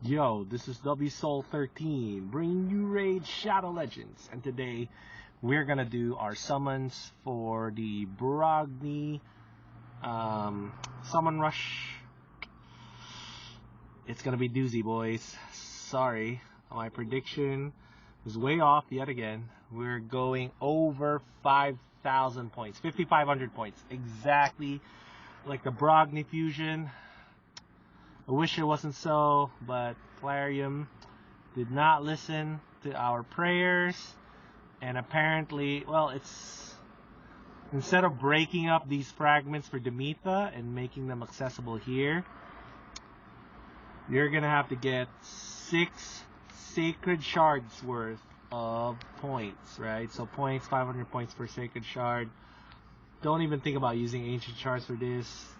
Yo, this is WSoul13, bringing you Raid Shadow Legends, and today we're gonna do our summons for the Brogni summon rush. It's gonna be doozy, boys. Sorry, my prediction was way off yet again. We're going over 5,000 points, 5,500 points, exactly like the Brogni fusion. I wish it wasn't so, but Plarium did not listen to our prayers, and apparently, well, it's instead of breaking up these fragments for Demytha and making them accessible here, you're gonna have to get 6 sacred shards worth of points, right? So points, 500 points per sacred shard. Don't even think about using ancient shards for this.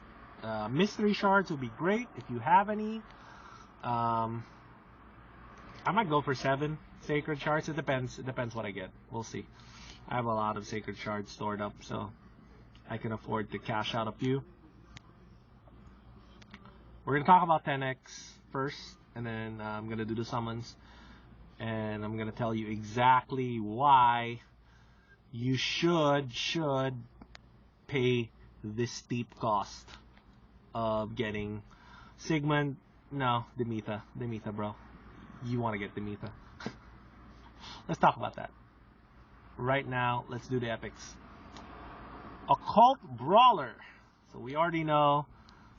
Mystery shards would be great if you have any. I might go for 7 sacred shards. It depends what I get. We'll see. I have a lot of sacred shards stored up, so I can afford to cash out a few. We're gonna talk about 10x first, and then I'm gonna do the summons, and I'm gonna tell you exactly why you should pay this steep cost of getting Sigmund. No, Demytha, bro. You want to get Demytha. Let's talk about that right now. Let's do the epics. Occult Brawler. So we already know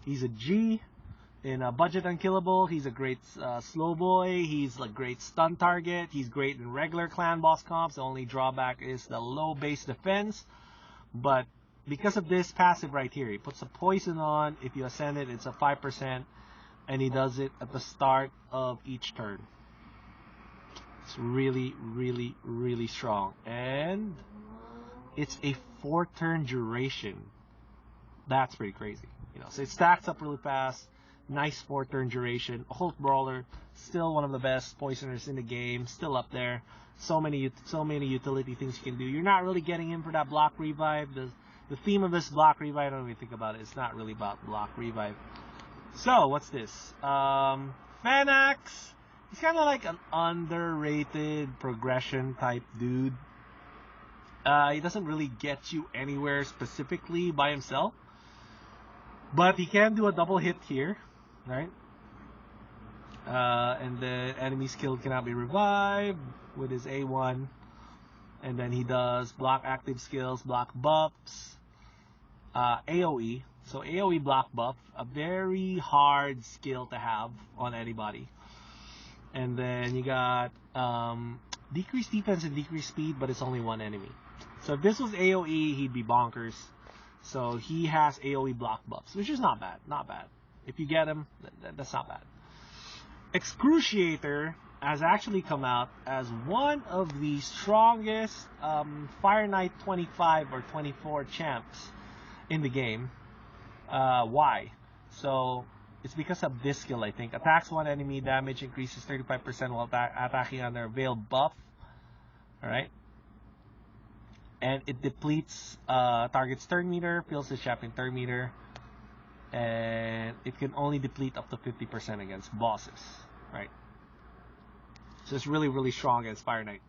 he's a G in a budget unkillable. He's a great slow boy. He's a great stun target. He's great in regular clan boss comps. The only drawback is the low base defense, but because of this passive right here, he puts a poison on. If you ascend it, it's a 5%, and he does it at the start of each turn. It's really strong, and it's a 4-turn duration. That's pretty crazy, you know. So it stacks up really fast. Nice 4-turn duration. Occult Brawler, still one of the best poisoners in the game. Still up there. So many utility things you can do. You're not really getting in for that block revive. The theme of this block revive, I don't really think about it. It's not really about block revive. So, what's this? Fanax. He's kind of like an underrated progression type dude. He doesn't really get you anywhere specifically by himself, but he can do a double hit here, right? And the enemy skill cannot be revived with his A1. And then he does block active skills, block buffs, AoE. So AoE block buff, a very hard skill to have on anybody. And then you got decreased defense and decreased speed, but it's only one enemy. So if this was AoE, he'd be bonkers. So he has AoE block buffs, which is not bad. Not bad. If you get him, that's not bad. Excruciator has actually come out as one of the strongest Fire Knight 25 or 24 champs in the game. Why? So it's because of this skill, I think. Attacks one enemy, damage increases 35% while attacking under a veiled buff. Alright? And it depletes target's turn meter, fills his champion turn meter, and it can only deplete up to 50% against bosses. Right? So it's really strong against Fire Knight.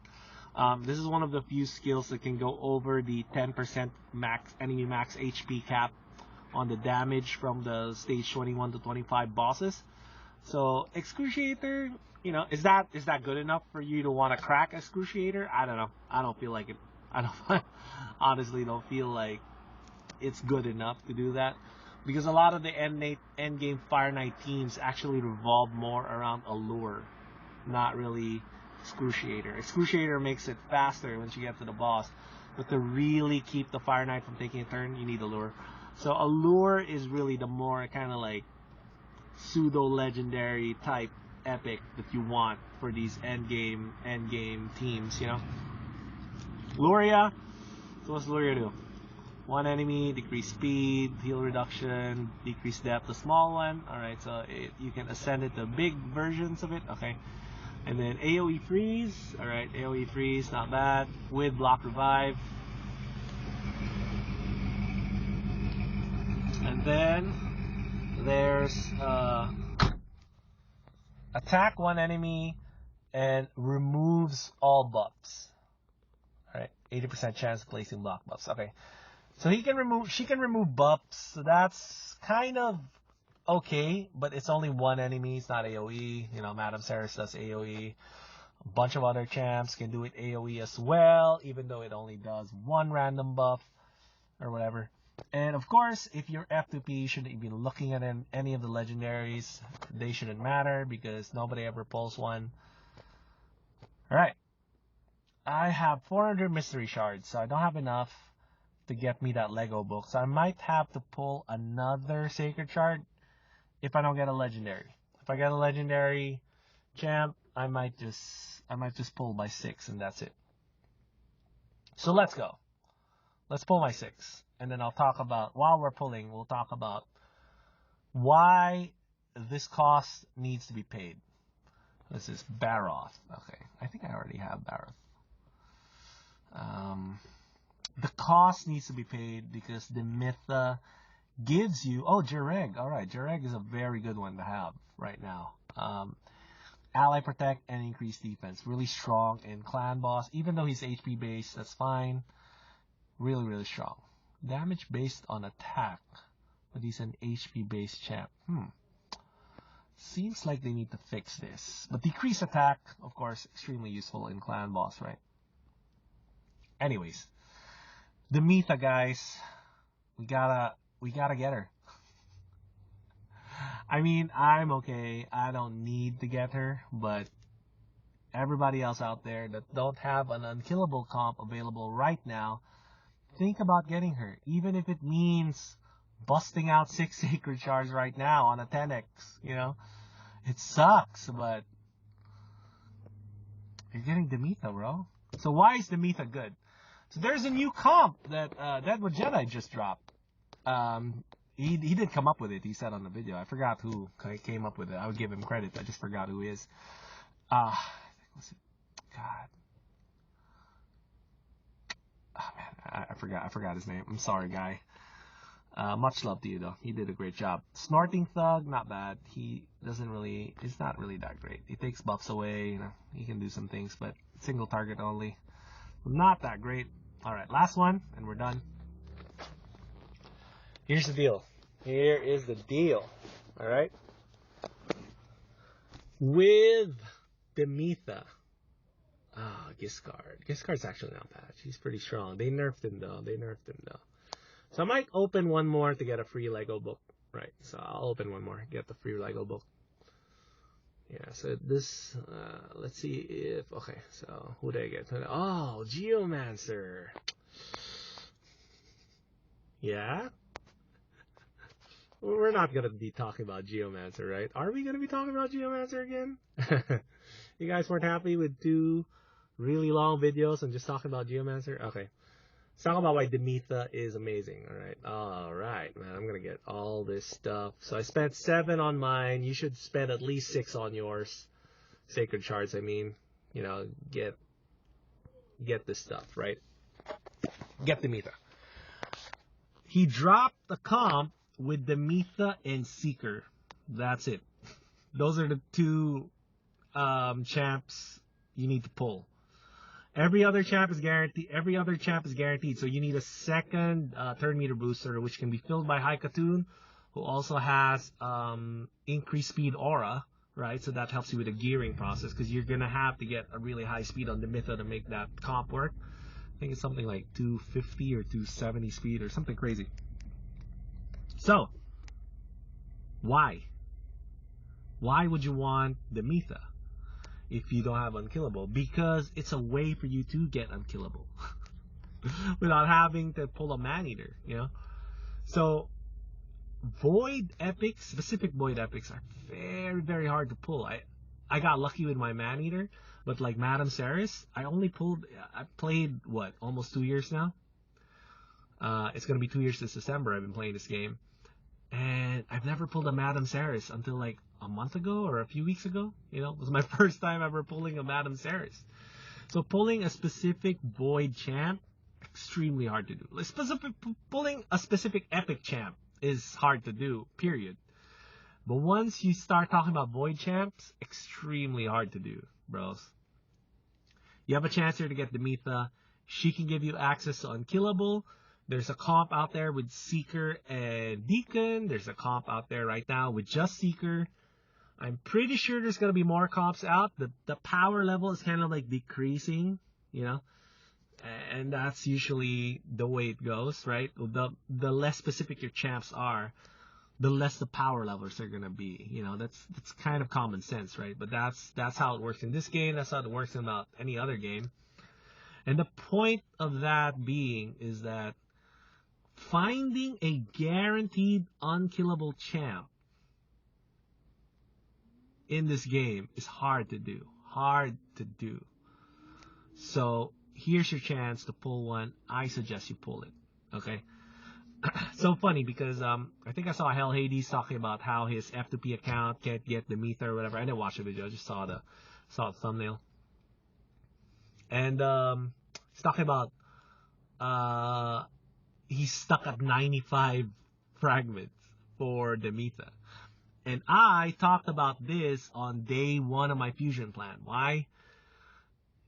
This is one of the few skills that can go over the 10% max enemy max HP cap on the damage from the stage 21 to 25 bosses. So Excruciator, you know, is that good enough for you to want to crack Excruciator? I don't know. I don't feel like it. Honestly don't feel like it's good enough to do that, because a lot of the end game Fire Knight teams actually revolve more around Allure, not really Excruciator. Excruciator makes it faster once you get to the boss, but to really keep the Fire Knight from taking a turn, you need Allure. So Allure is really the more kind of like pseudo legendary type epic that you want for these end game teams, you know. Luria. So what's Luria do? One enemy, decrease speed, heal reduction, decrease depth, a small one. Alright, so you can ascend it to big versions of it. Okay. And then AoE freeze. Alright, AoE freeze, not bad. With block revive. And then there's attack one enemy and removes all buffs. Alright, 80% chance of placing block buffs. Okay. So she can remove buffs, so that's kind of okay, but it's only one enemy, it's not AoE. You know, Madame Ceres does AoE. A bunch of other champs can do it AoE as well, even though it only does one random buff or whatever. And of course, if you're F2P, you shouldn't be looking at any of the legendaries. They shouldn't matter because nobody ever pulls one. Alright. I have 400 mystery shards, so I don't have enough to get me that Lego book. So I might have to pull another sacred shard if I don't get a legendary. If I get a legendary champ, I might just pull my 6 and that's it. So let's go. Let's pull my 6. And then I'll talk about, while we're pulling, we'll talk about why this cost needs to be paid. This is Baroth. Okay, I think I already have Baroth. The cost needs to be paid because Demytha gives you... Oh, Jareg. Alright, Jareg is a very good one to have right now. Ally Protect and Increased Defense. Really strong in Clan Boss. Even though he's HP based, that's fine. Really, really strong. Damage based on attack. But he's an HP based champ. Seems like they need to fix this. But decreased attack, of course, extremely useful in Clan Boss, right? Anyways. Demytha, guys. We gotta get her. I mean, I'm okay. I don't need to get her, but everybody else out there that don't have an unkillable comp available right now, think about getting her. Even if it means busting out 6 sacred shards right now on a 10x, you know? It sucks, but you're getting Demytha, bro. So why is Demytha good? So there's a new comp that Deadwood Jedi just dropped. He did come up with it. He said on the video. I forgot who came up with it. I would give him credit. I just forgot who he is. What's it? God. Oh man, I forgot his name. I'm sorry, guy. Much love to you though. He did a great job. Snorting Thug, not bad. He doesn't really. It's not really that great. He takes buffs away. You know, he can do some things, but single target only. Not that great. All right, last one, and we're done. Here's the deal. Here is the deal. All right. With Demytha. Giscard. Giscard's actually not bad. She's pretty strong. They nerfed him though. So I might open one more to get a free Lego book. Right. So I'll open one more, get the free Lego book. Yeah, so this, let's see if, okay, so who did I get? Oh, Geomancer. Yeah? We're not going to be talking about Geomancer, right? Are we going to be talking about Geomancer again? You guys weren't happy with 2 really long videos and just talking about Geomancer? Okay. Let's talk about why Demytha is amazing, alright? Alright, man, I'm going to get all this stuff. So I spent 7 on mine. You should spend at least 6 on yours. Sacred shards, I mean. You know, get this stuff, right? Get Demytha. He dropped the comp with Demytha and Seeker. That's it. Those are the 2 champs you need to pull. Every other champ is guaranteed. So you need a second turn meter booster, which can be filled by Haikatun, who also has increased speed aura, right? So that helps you with the gearing process, because you're gonna have to get a really high speed on Demytha to make that comp work. I think it's something like 250 or 270 speed or something crazy. So why would you want Demytha if you don't have unkillable? Because it's a way for you to get unkillable without having to pull a man-eater, you know? So void epics, specific void epics, are very, very hard to pull. I got lucky with my man-eater, but like Madame Ceres, I played, what, almost 2 years now? It's going to be 2 years this December I've been playing this game. And I've never pulled a Madame Ceres until like a month ago or a few weeks ago. You know, it was my first time ever pulling a Madame Ceres. So pulling a specific void champ, extremely hard to do. Pulling a specific epic champ is hard to do, period. But once you start talking about void champs, extremely hard to do, bros. You have a chance here to get Demytha. She can give you access to Unkillable. There's a comp out there with Seeker and Deacon. There's a comp out there right now with just Seeker. I'm pretty sure there's going to be more comps out. The power level is kind of like decreasing, you know. And that's usually the way it goes, right? The less specific your champs are, the less the power levels are gonna be. You know, that's kind of common sense, right? But that's how it works in this game. That's how it works in about any other game. And the point of that being is that finding a guaranteed unkillable champ in this game is hard to do. Hard to do. So here's your chance to pull one. I suggest you pull it. Okay. So funny because I think I saw Hell Hades talking about how his F2P account can't get Demytha or whatever. I didn't watch the video, I just saw the thumbnail. And he's talking about he's stuck at 95 fragments for Demytha. And I talked about this on day 1 of my fusion plan. Why?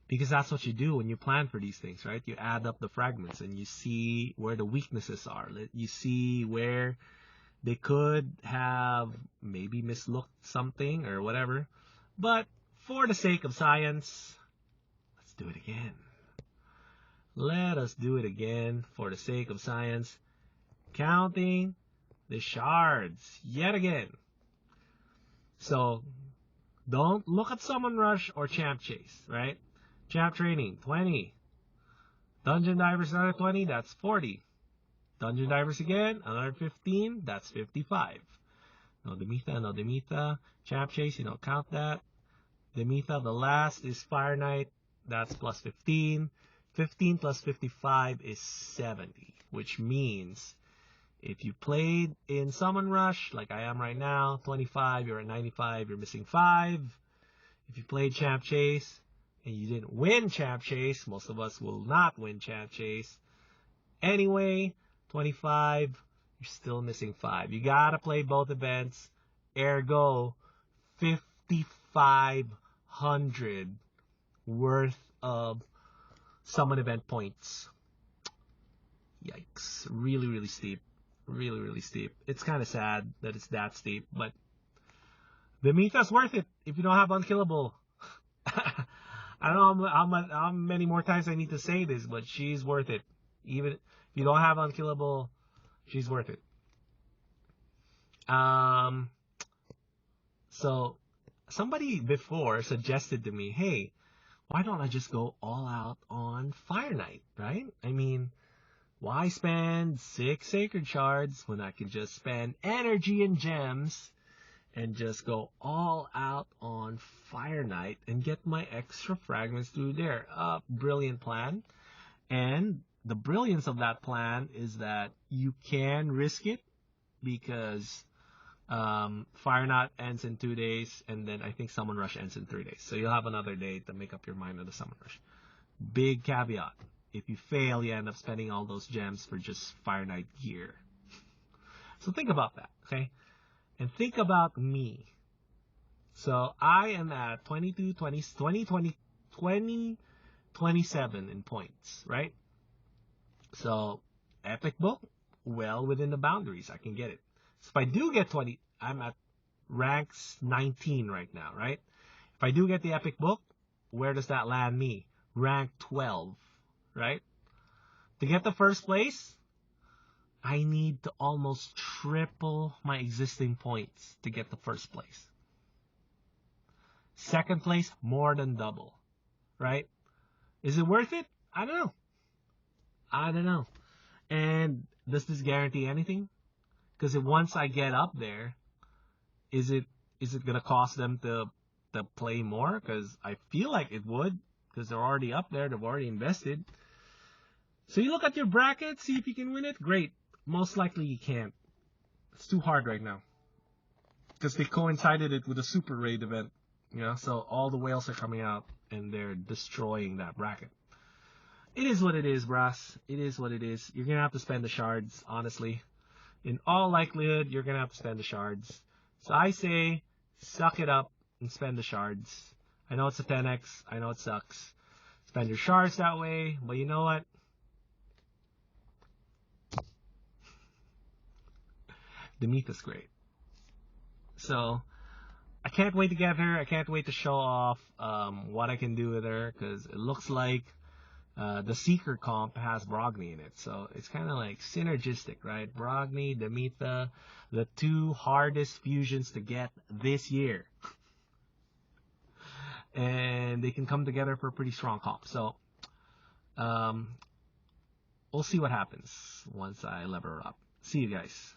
Because that's what you do when you plan for these things, right? You add up the fragments and you see where the weaknesses are. You see where they could have maybe mislooked something or whatever. But for the sake of science, let's do it again. Let us do it again for the sake of science. Counting the shards yet again. So don't look at Summon Rush or Champ Chase, right? Champ Training, 20. Dungeon Divers, another 20, that's 40. Dungeon Divers again, another 15, that's 55. No Demytha, no Demytha. Champ Chase, you don't count that. Demytha, the last is Fire Knight, that's plus 15. 15 plus 55 is 70, which means if you played in Summon Rush, like I am right now, 25, you're at 95, you're missing 5. If you played Champ Chase, and you didn't win Champ Chase, most of us will not win Champ Chase. Anyway, 25, you're still missing 5. You gotta play both events. Ergo, 5,500 worth of summon event points. Yikes. Really, really steep. Really, really steep. It's kind of sad that it's that steep, but Demytha's worth it if you don't have Unkillable. I don't know how many more times I need to say this, but she's worth it. Even if you don't have Unkillable, she's worth it. So somebody before suggested to me, hey, why don't I just go all out on Fire Knight, right? I mean, why spend 6 Sacred Shards when I can just spend energy and gems and just go all out on Fire Knight and get my extra fragments through there? Brilliant plan. And the brilliance of that plan is that you can risk it because Fire Knight ends in 2 days, and then I think Summon Rush ends in 3 days. So you'll have another day to make up your mind on the Summon Rush. Big caveat. If you fail, you end up spending all those gems for just Fire Knight gear. So think about that, okay? And think about me. So I am at 22, 20, 20, 20, 20, 27 in points, right? So Epic Book, well within the boundaries. I can get it. So if I do get 20, I'm at ranks 19 right now, right? If I do get the Epic Book, where does that land me? Rank 12, right? To get the first place, I need to almost triple my existing points to get the first place. Second place, more than double, right? Is it worth it? I don't know. I don't know. And does this guarantee anything? Because once I get up there, is it going to cost them to play more? Because I feel like it would, because they're already up there. They've already invested. So you look at your bracket, see if you can win it. Great. Most likely you can't. It's too hard right now. Because they coincided it with a Super Raid event. You know, so all the whales are coming out and they're destroying that bracket. It is what it is, brass. It is what it is. You're going to have to spend the shards, honestly. In all likelihood, you're going to have to spend the shards. So I say, suck it up and spend the shards. I know it's a 10x. I know it sucks. Spend your shards that way, but you know what? Demytha's great. So I can't wait to get her. I can't wait to show off what I can do with her, because it looks like the Seeker comp has Brogni in it. So it's kind of like synergistic, right? Brogni, Demytha, the two hardest fusions to get this year. And they can come together for a pretty strong comp. So we'll see what happens once I level her up. See you guys.